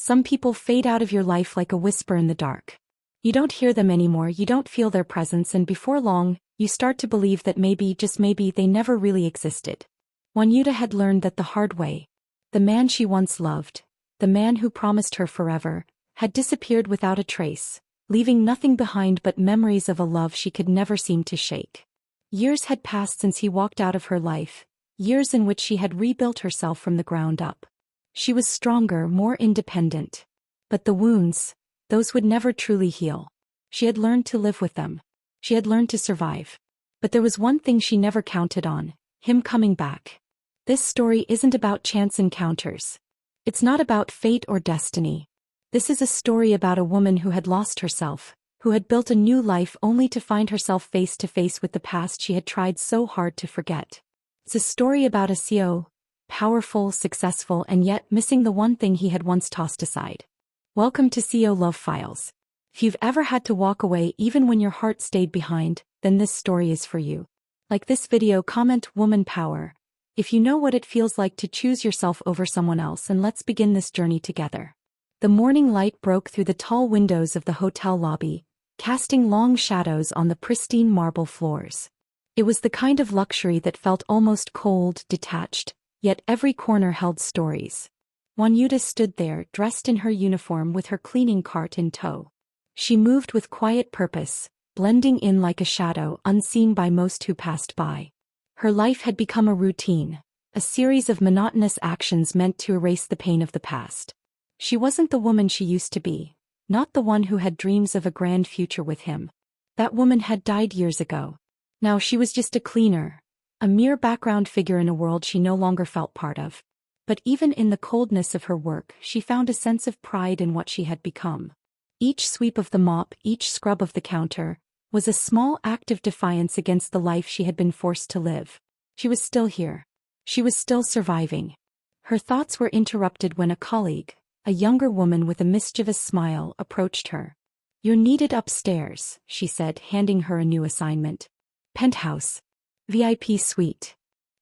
Some people fade out of your life like a whisper in the dark. You don't hear them anymore, you don't feel their presence, and before long, you start to believe that maybe, just maybe, they never really existed. Wanuta had learned that the hard way. The man she once loved, the man who promised her forever, had disappeared without a trace, leaving nothing behind but memories of a love she could never seem to shake. Years had passed since he walked out of her life, years in which she had rebuilt herself from the ground up. She was stronger, more independent. But the wounds, those would never truly heal. She had learned to live with them. She had learned to survive. But there was one thing she never counted on: him coming back. This story isn't about chance encounters. It's not about fate or destiny. This is a story about a woman who had lost herself, who had built a new life only to find herself face to face with the past she had tried so hard to forget. It's a story about a CEO, powerful, successful, and yet missing the one thing he had once tossed aside. Welcome to CEO Love Files. If you've ever had to walk away even when your heart stayed behind, then this story is for you. Like this video, comment "Woman Power" if you know what it feels like to choose yourself over someone else, and let's begin this journey together. The morning light broke through the tall windows of the hotel lobby, casting long shadows on the pristine marble floors. It was the kind of luxury that felt almost cold, detached, yet every corner held stories. Wanuta stood there, dressed in her uniform with her cleaning cart in tow. She moved with quiet purpose, blending in like a shadow, unseen by most who passed by. Her life had become a routine, a series of monotonous actions meant to erase the pain of the past. She wasn't the woman she used to be, not the one who had dreams of a grand future with him. That woman had died years ago. Now she was just a cleaner, a mere background figure in a world she no longer felt part of. But even in the coldness of her work, she found a sense of pride in what she had become. Each sweep of the mop, each scrub of the counter, was a small act of defiance against the life she had been forced to live. She was still here. She was still surviving. Her thoughts were interrupted when a colleague, a younger woman with a mischievous smile, approached her. "You're needed upstairs," she said, handing her a new assignment. "Penthouse. VIP suite."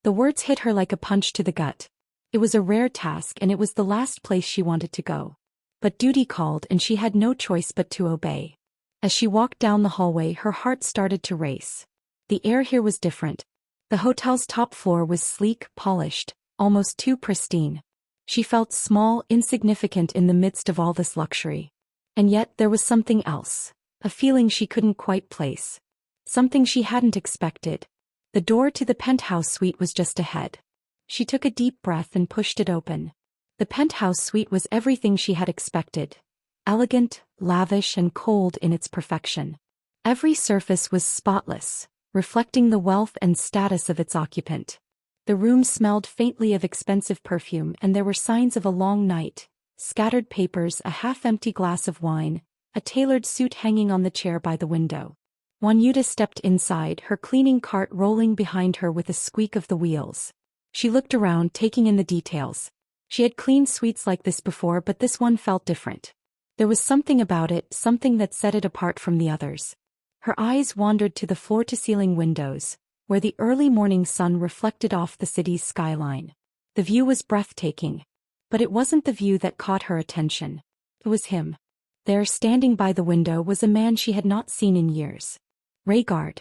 The words hit her like a punch to the gut. It was a rare task, and it was the last place she wanted to go. But duty called, and she had no choice but to obey. As she walked down the hallway, her heart started to race. The air here was different. The hotel's top floor was sleek, polished, almost too pristine. She felt small, insignificant in the midst of all this luxury. And yet there was something else, a feeling she couldn't quite place. Something she hadn't expected. The door to the penthouse suite was just ahead. She took a deep breath and pushed it open. The penthouse suite was everything she had expected. Elegant, lavish, and cold in its perfection. Every surface was spotless, reflecting the wealth and status of its occupant. The room smelled faintly of expensive perfume, and there were signs of a long night: scattered papers, a half-empty glass of wine, a tailored suit hanging on the chair by the window. Wanuta stepped inside, her cleaning cart rolling behind her with a squeak of the wheels. She looked around, taking in the details. She had cleaned suites like this before, but this one felt different. There was something about it, something that set it apart from the others. Her eyes wandered to the floor-to-ceiling windows, where the early morning sun reflected off the city's skyline. The view was breathtaking. But it wasn't the view that caught her attention. It was him. There, standing by the window, was a man she had not seen in years. Reygard.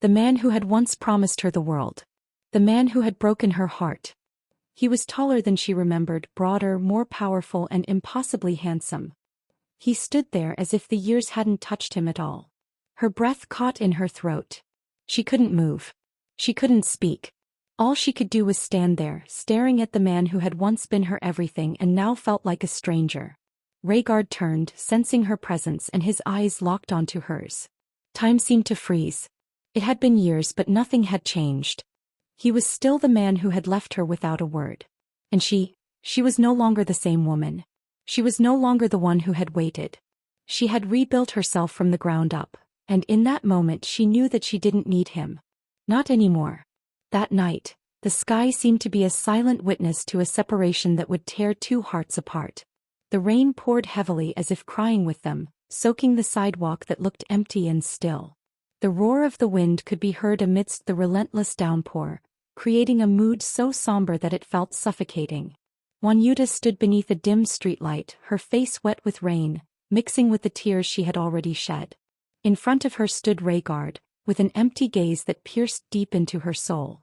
The man who had once promised her the world. The man who had broken her heart. He was taller than she remembered, broader, more powerful, and impossibly handsome. He stood there as if the years hadn't touched him at all. Her breath caught in her throat. She couldn't move. She couldn't speak. All she could do was stand there, staring at the man who had once been her everything and now felt like a stranger. Reygard turned, sensing her presence, and his eyes locked onto hers. Time seemed to freeze. It had been years, but nothing had changed. He was still the man who had left her without a word. And she was no longer the same woman. She was no longer the one who had waited. She had rebuilt herself from the ground up, and in that moment she knew that she didn't need him. Not anymore. That night, the sky seemed to be a silent witness to a separation that would tear two hearts apart. The rain poured heavily as if crying with them, soaking the sidewalk that looked empty and still. The roar of the wind could be heard amidst the relentless downpour, creating a mood so somber that it felt suffocating. Wanuta stood beneath a dim streetlight, her face wet with rain, mixing with the tears she had already shed. In front of her stood Reygard, with an empty gaze that pierced deep into her soul.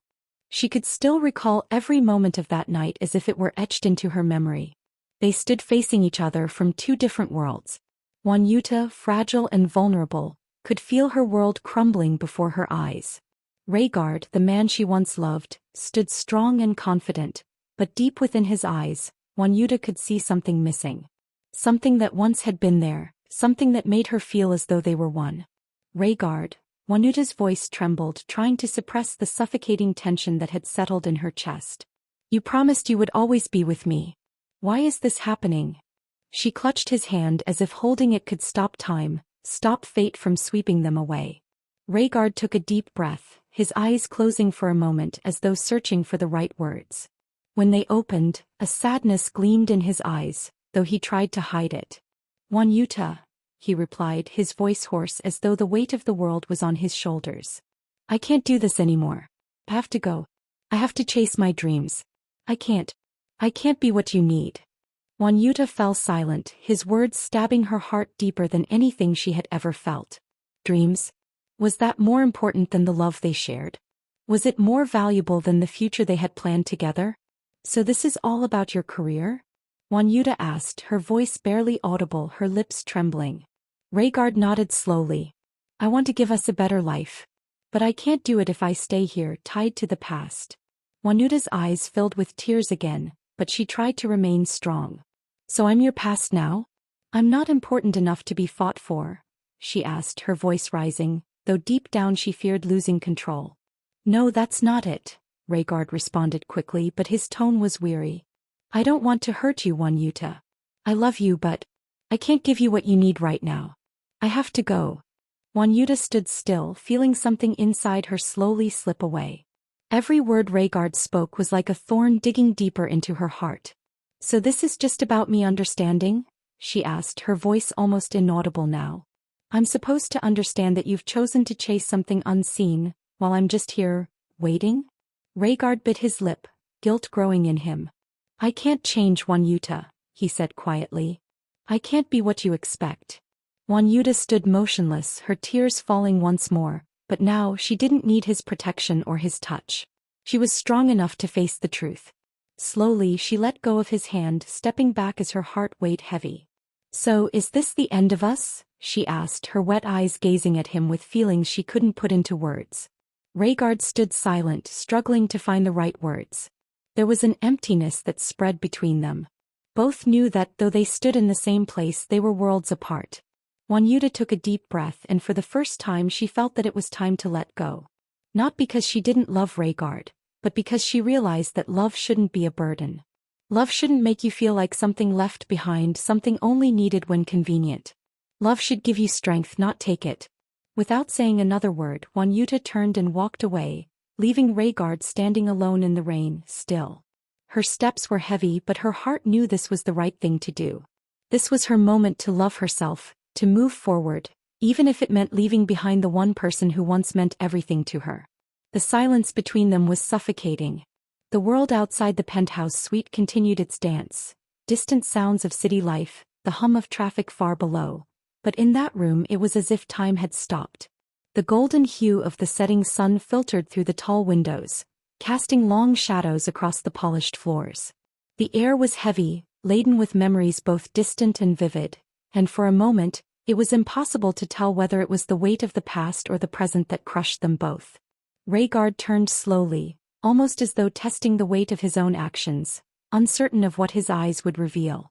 She could still recall every moment of that night as if it were etched into her memory. They stood facing each other from two different worlds. Wanuta, fragile and vulnerable, could feel her world crumbling before her eyes. Reygard, the man she once loved, stood strong and confident, but deep within his eyes, Wanuta could see something missing. Something that once had been there, something that made her feel as though they were one. Reygard, Wanuta's voice trembled, trying to suppress the suffocating tension that had settled in her chest. You promised you would always be with me. Why is this happening? She clutched his hand as if holding it could stop time, stop fate from sweeping them away. Reygard took a deep breath, his eyes closing for a moment as though searching for the right words. When they opened, a sadness gleamed in his eyes, though he tried to hide it. Wanuta, he replied, his voice hoarse as though the weight of the world was on his shoulders. I can't do this anymore. I have to go. I have to chase my dreams. I can't be what you need. Wanuta fell silent, his words stabbing her heart deeper than anything she had ever felt. Dreams? Was that more important than the love they shared? Was it more valuable than the future they had planned together? So this is all about your career? Wanuta asked, her voice barely audible, her lips trembling. Reygard nodded slowly. I want to give us a better life. But I can't do it if I stay here, tied to the past. Wanuta's eyes filled with tears again, but she tried to remain strong. So I'm your past now? I'm not important enough to be fought for? She asked, her voice rising, though deep down she feared losing control. No, that's not it, Reygard responded quickly, but his tone was weary. I don't want to hurt you, Wanuta. I love you, but I can't give you what you need right now. I have to go. Wanuta stood still, feeling something inside her slowly slip away. Every word Reygard spoke was like a thorn digging deeper into her heart. So this is just about me understanding? She asked, her voice almost inaudible now. I'm supposed to understand that you've chosen to chase something unseen, while I'm just here, waiting? Reygard bit his lip, guilt growing in him. I can't change Wanuta, he said quietly. I can't be what you expect. Wanuta stood motionless, her tears falling once more, but now she didn't need his protection or his touch. She was strong enough to face the truth. Slowly she let go of his hand, stepping back as her heart weighed heavy. So is this the end of us? She asked, her wet eyes gazing at him with feelings she couldn't put into words. Reygard stood silent, struggling to find the right words. There was an emptiness that spread between them. Both knew that, though they stood in the same place, they were worlds apart. Wanuta took a deep breath, and for the first time she felt that it was time to let go. Not because she didn't love Reygard, but because she realized that love shouldn't be a burden. Love shouldn't make you feel like something left behind, something only needed when convenient. Love should give you strength, not take it. Without saying another word, Wanuta turned and walked away, leaving Reygard standing alone in the rain, still. Her steps were heavy, but her heart knew this was the right thing to do. This was her moment to love herself, to move forward, even if it meant leaving behind the one person who once meant everything to her. The silence between them was suffocating. The world outside the penthouse suite continued its dance, distant sounds of city life, the hum of traffic far below. But in that room it was as if time had stopped. The golden hue of the setting sun filtered through the tall windows, casting long shadows across the polished floors. The air was heavy, laden with memories both distant and vivid, and for a moment, it was impossible to tell whether it was the weight of the past or the present that crushed them both. Reygard turned slowly, almost as though testing the weight of his own actions, uncertain of what his eyes would reveal.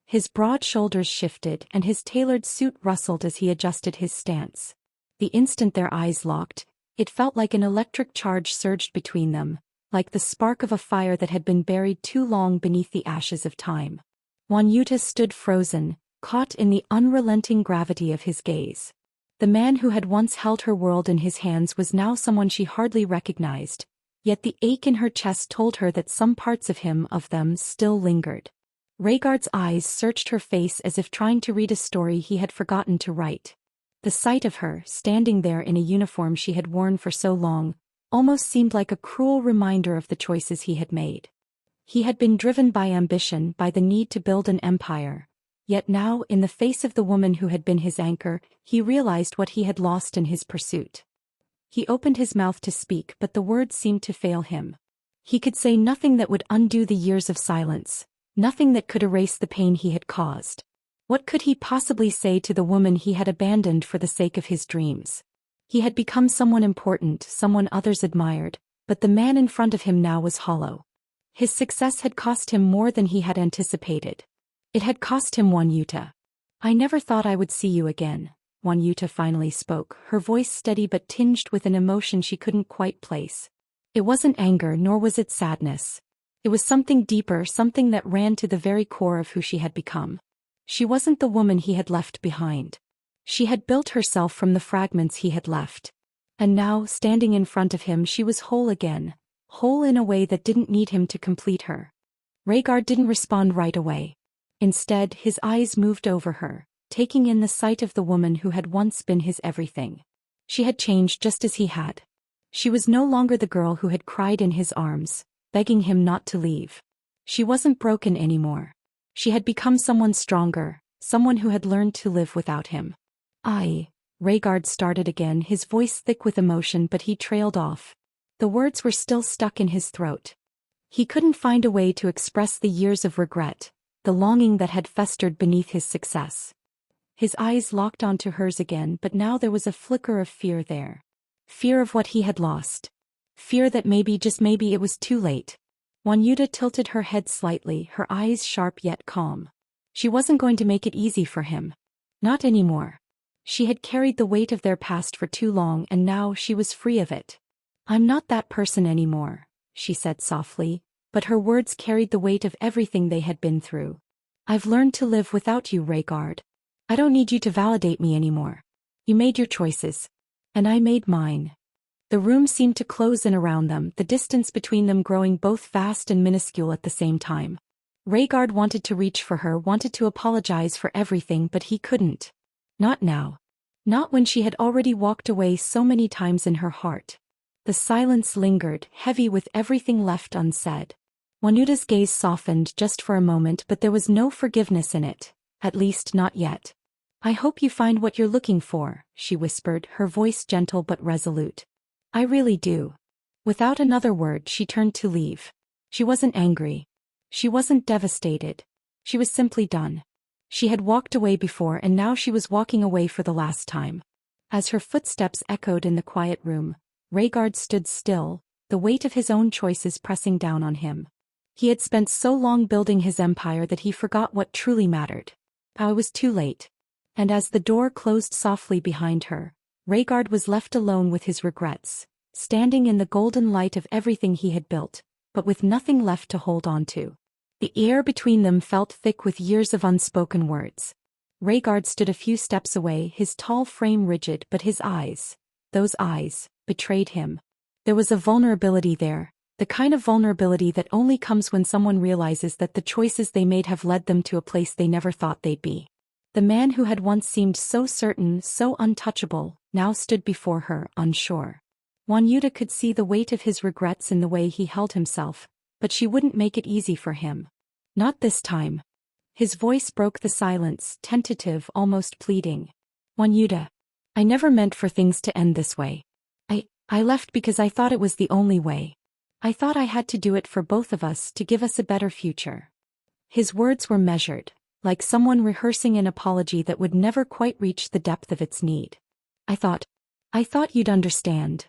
His broad shoulders shifted and his tailored suit rustled as he adjusted his stance. The instant their eyes locked, it felt like an electric charge surged between them, like the spark of a fire that had been buried too long beneath the ashes of time. Wanuta stood frozen, caught in the unrelenting gravity of his gaze. The man who had once held her world in his hands was now someone she hardly recognized, yet the ache in her chest told her that some parts of him, of them, still lingered. Reygard's eyes searched her face as if trying to read a story he had forgotten to write. The sight of her, standing there in a uniform she had worn for so long, almost seemed like a cruel reminder of the choices he had made. He had been driven by ambition, by the need to build an empire. Yet now, in the face of the woman who had been his anchor, he realized what he had lost in his pursuit. He opened his mouth to speak, but the words seemed to fail him. He could say nothing that would undo the years of silence, nothing that could erase the pain he had caused. What could he possibly say to the woman he had abandoned for the sake of his dreams? He had become someone important, someone others admired, but the man in front of him now was hollow. His success had cost him more than he had anticipated. It had cost him Wanuta. "I never thought I would see you again," Wanuta finally spoke, her voice steady but tinged with an emotion she couldn't quite place. It wasn't anger, nor was it sadness. It was something deeper, something that ran to the very core of who she had become. She wasn't the woman he had left behind. She had built herself from the fragments he had left. And now, standing in front of him, she was whole again, whole in a way that didn't need him to complete her. Reygard didn't respond right away. Instead, his eyes moved over her, taking in the sight of the woman who had once been his everything. She had changed just as he had. She was no longer the girl who had cried in his arms, begging him not to leave. She wasn't broken anymore. She had become someone stronger, someone who had learned to live without him. Reygard started again, his voice thick with emotion, but he trailed off. The words were still stuck in his throat. He couldn't find a way to express the years of regret, the longing that had festered beneath his success. His eyes locked onto hers again, but now there was a flicker of fear there. Fear of what he had lost. Fear that maybe, just maybe, it was too late. Wanuta tilted her head slightly, her eyes sharp yet calm. She wasn't going to make it easy for him. Not anymore. She had carried the weight of their past for too long, and now she was free of it. "I'm not that person anymore," she said softly, but her words carried the weight of everything they had been through. "I've learned to live without you, Reygard. I don't need you to validate me anymore. You made your choices. And I made mine." The room seemed to close in around them, the distance between them growing both vast and minuscule at the same time. Reygard wanted to reach for her, wanted to apologize for everything, but he couldn't. Not now. Not when she had already walked away so many times in her heart. The silence lingered, heavy with everything left unsaid. Wanuta's gaze softened just for a moment, but there was no forgiveness in it, at least not yet. "I hope you find what you're looking for," she whispered, her voice gentle but resolute. "I really do." Without another word, she turned to leave. She wasn't angry. She wasn't devastated. She was simply done. She had walked away before, and now she was walking away for the last time. As her footsteps echoed in the quiet room, Reygard stood still, the weight of his own choices pressing down on him. He had spent so long building his empire that he forgot what truly mattered. It was too late. And as the door closed softly behind her, Reygard was left alone with his regrets, standing in the golden light of everything he had built, but with nothing left to hold on to. The air between them felt thick with years of unspoken words. Reygard stood a few steps away, his tall frame rigid, but his eyes, those eyes, betrayed him. There was a vulnerability there, the kind of vulnerability that only comes when someone realizes that the choices they made have led them to a place they never thought they'd be. The man who had once seemed so certain, so untouchable, now stood before her, unsure. Wanuta could see the weight of his regrets in the way he held himself, but she wouldn't make it easy for him. Not this time. His voice broke the silence, tentative, almost pleading. "Wanuta, I never meant for things to end this way. I left because I thought it was the only way. I thought I had to do it for both of us, to give us a better future." His words were measured, like someone rehearsing an apology that would never quite reach the depth of its need. I thought you'd understand."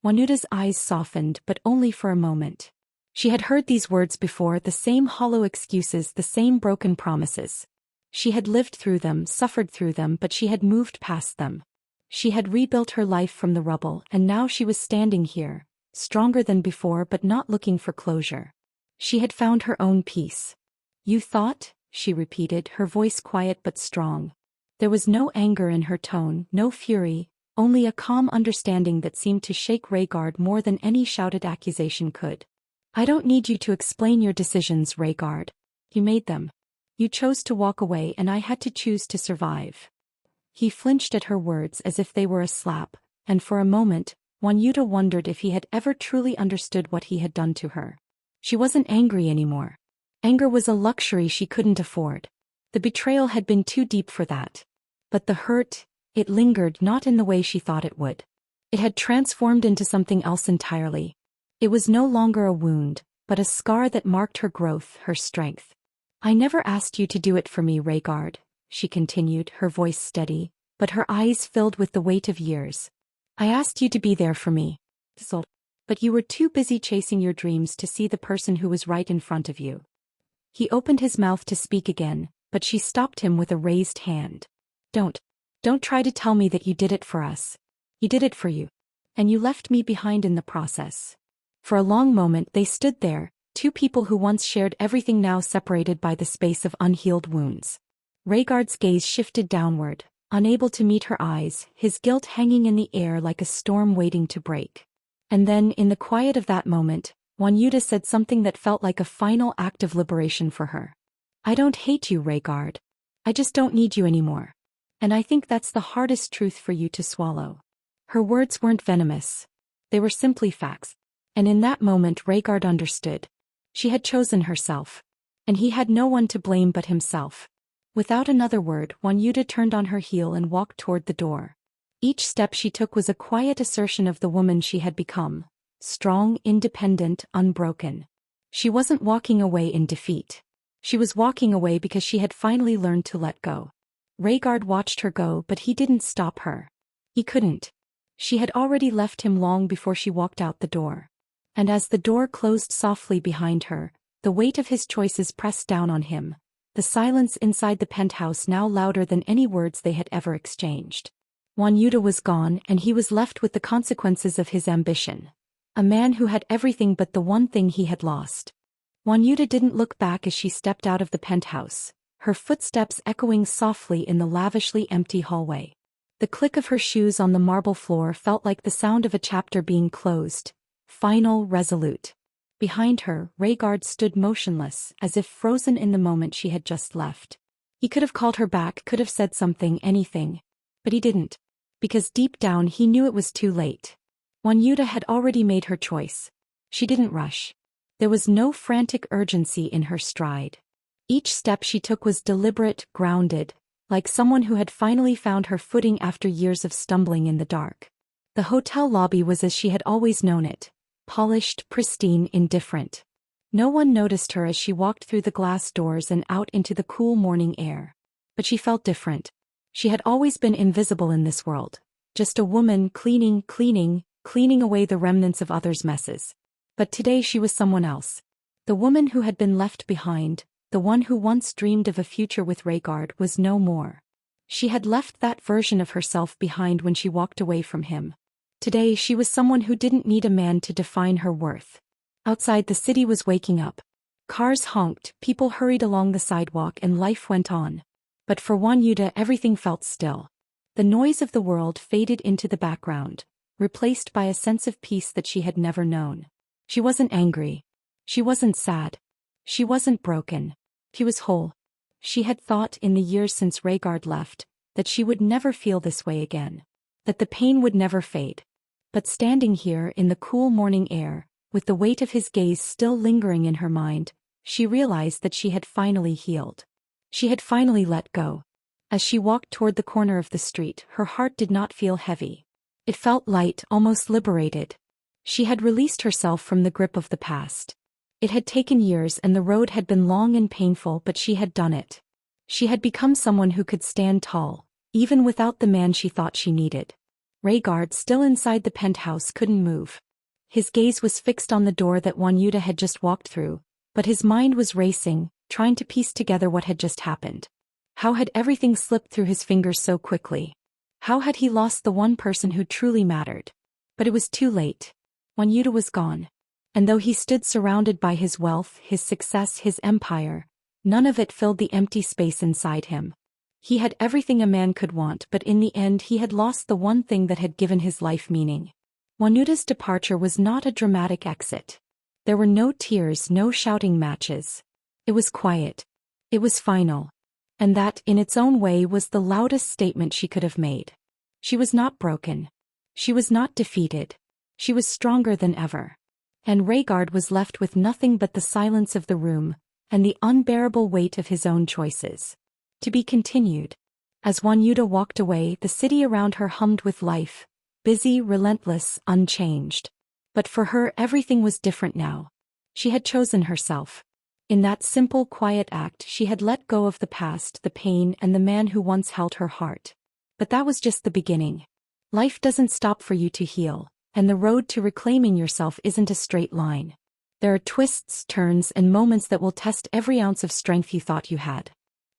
Wanuta's eyes softened, but only for a moment. She had heard these words before, the same hollow excuses, the same broken promises. She had lived through them, suffered through them, but she had moved past them. She had rebuilt her life from the rubble, and now she was standing here, stronger than before but not looking for closure. She had found her own peace. "You thought?" she repeated, her voice quiet but strong. There was no anger in her tone, no fury, only a calm understanding that seemed to shake Reygard more than any shouted accusation could. "I don't need you to explain your decisions, Reygard. You made them. You chose to walk away, and I had to choose to survive." He flinched at her words as if they were a slap, and for a moment, Wanuta wondered if he had ever truly understood what he had done to her. She wasn't angry anymore. Anger was a luxury she couldn't afford. The betrayal had been too deep for that. But the hurt, it lingered not in the way she thought it would. It had transformed into something else entirely. It was no longer a wound, but a scar that marked her growth, her strength. "I never asked you to do it for me, Reygard," she continued, her voice steady, but her eyes filled with the weight of years. "I asked you to be there for me. But you were too busy chasing your dreams to see the person who was right in front of you." He opened his mouth to speak again, but she stopped him with a raised hand. Don't try to tell me that you did it for us. You did it for you. And you left me behind in the process." For a long moment they stood there, two people who once shared everything now separated by the space of unhealed wounds. Reygard's gaze shifted downward, unable to meet her eyes, his guilt hanging in the air like a storm waiting to break. And then, in the quiet of that moment, Wanuta said something that felt like a final act of liberation for her. "I don't hate you, Reygard. I just don't need you anymore. And I think that's the hardest truth for you to swallow." Her words weren't venomous. They were simply facts. And in that moment Reygard understood. She had chosen herself. And he had no one to blame but himself. Without another word, Wanuta turned on her heel and walked toward the door. Each step she took was a quiet assertion of the woman she had become. Strong, independent, unbroken. She wasn't walking away in defeat. She was walking away because she had finally learned to let go. Reygard watched her go, but he didn't stop her. He couldn't. She had already left him long before she walked out the door. And as the door closed softly behind her, the weight of his choices pressed down on him, the silence inside the penthouse now louder than any words they had ever exchanged. Wanuta was gone, and he was left with the consequences of his ambition. A man who had everything but the one thing he had lost. Wanuta didn't look back as she stepped out of the penthouse, her footsteps echoing softly in the lavishly empty hallway. The click of her shoes on the marble floor felt like the sound of a chapter being closed, final, resolute. Behind her, Reygard stood motionless, as if frozen in the moment she had just left. He could have called her back, could have said something, anything. But he didn't. Because deep down he knew it was too late. Wanuta had already made her choice. She didn't rush. There was no frantic urgency in her stride. Each step she took was deliberate, grounded, like someone who had finally found her footing after years of stumbling in the dark. The hotel lobby was as she had always known it. Polished, pristine, indifferent. No one noticed her as she walked through the glass doors and out into the cool morning air. But she felt different. She had always been invisible in this world. Just a woman cleaning away the remnants of others' messes. But today she was someone else. The woman who had been left behind, the one who once dreamed of a future with Reygard, was no more. She had left that version of herself behind when she walked away from him. Today she was someone who didn't need a man to define her worth. Outside, the city was waking up. Cars honked, people hurried along the sidewalk, and life went on. But for Wanuta everything felt still. The noise of the world faded into the background, replaced by a sense of peace that she had never known. She wasn't angry. She wasn't sad. She wasn't broken. She was whole. She had thought in the years since Reygard left that she would never feel this way again. That the pain would never fade. But standing here in the cool morning air, with the weight of his gaze still lingering in her mind, she realized that she had finally healed. She had finally let go. As she walked toward the corner of the street, her heart did not feel heavy. It felt light, almost liberated. She had released herself from the grip of the past. It had taken years and the road had been long and painful, but she had done it. She had become someone who could stand tall, even without the man she thought she needed. Reygard, still inside the penthouse, couldn't move. His gaze was fixed on the door that Wanuta had just walked through, but his mind was racing, trying to piece together what had just happened. How had everything slipped through his fingers so quickly? How had he lost the one person who truly mattered? But it was too late. Wanuta was gone. And though he stood surrounded by his wealth, his success, his empire, none of it filled the empty space inside him. He had everything a man could want, but in the end he had lost the one thing that had given his life meaning. Wanuta's departure was not a dramatic exit. There were no tears, no shouting matches. It was quiet. It was final. And that, in its own way, was the loudest statement she could have made. She was not broken. She was not defeated. She was stronger than ever. And Reygard was left with nothing but the silence of the room, and the unbearable weight of his own choices. To be continued. As Wanuta walked away, the city around her hummed with life, busy, relentless, unchanged. But for her, everything was different now. She had chosen herself. In that simple, quiet act, she had let go of the past, the pain, and the man who once held her heart. But that was just the beginning. Life doesn't stop for you to heal, and the road to reclaiming yourself isn't a straight line. There are twists, turns, and moments that will test every ounce of strength you thought you had.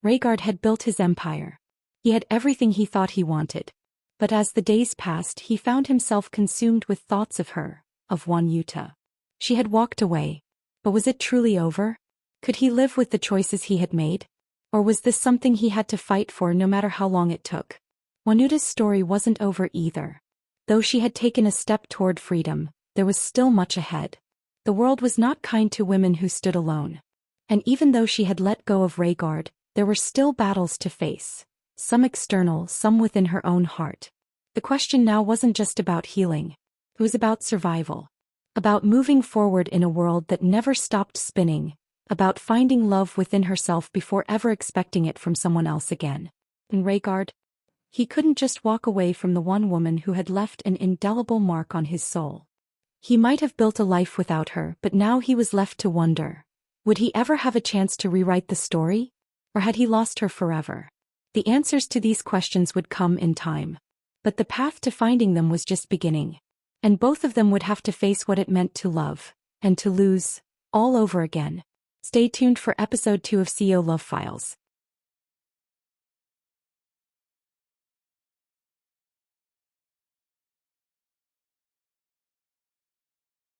Reygard had built his empire. He had everything he thought he wanted. But as the days passed, he found himself consumed with thoughts of her, of Wanuta. She had walked away. But was it truly over? Could he live with the choices he had made? Or was this something he had to fight for no matter how long it took? Wanuta's story wasn't over either. Though she had taken a step toward freedom, there was still much ahead. The world was not kind to women who stood alone. And even though she had let go of Reygard, there were still battles to face. Some external, some within her own heart. The question now wasn't just about healing. It was about survival. About moving forward in a world that never stopped spinning. About finding love within herself before ever expecting it from someone else again. And Reygard? He couldn't just walk away from the one woman who had left an indelible mark on his soul. He might have built a life without her, but now he was left to wonder. Would he ever have a chance to rewrite the story? Or had he lost her forever? The answers to these questions would come in time. But the path to finding them was just beginning. And both of them would have to face what it meant to love, and to lose, all over again. Stay tuned for episode 2 of CEO Love Files.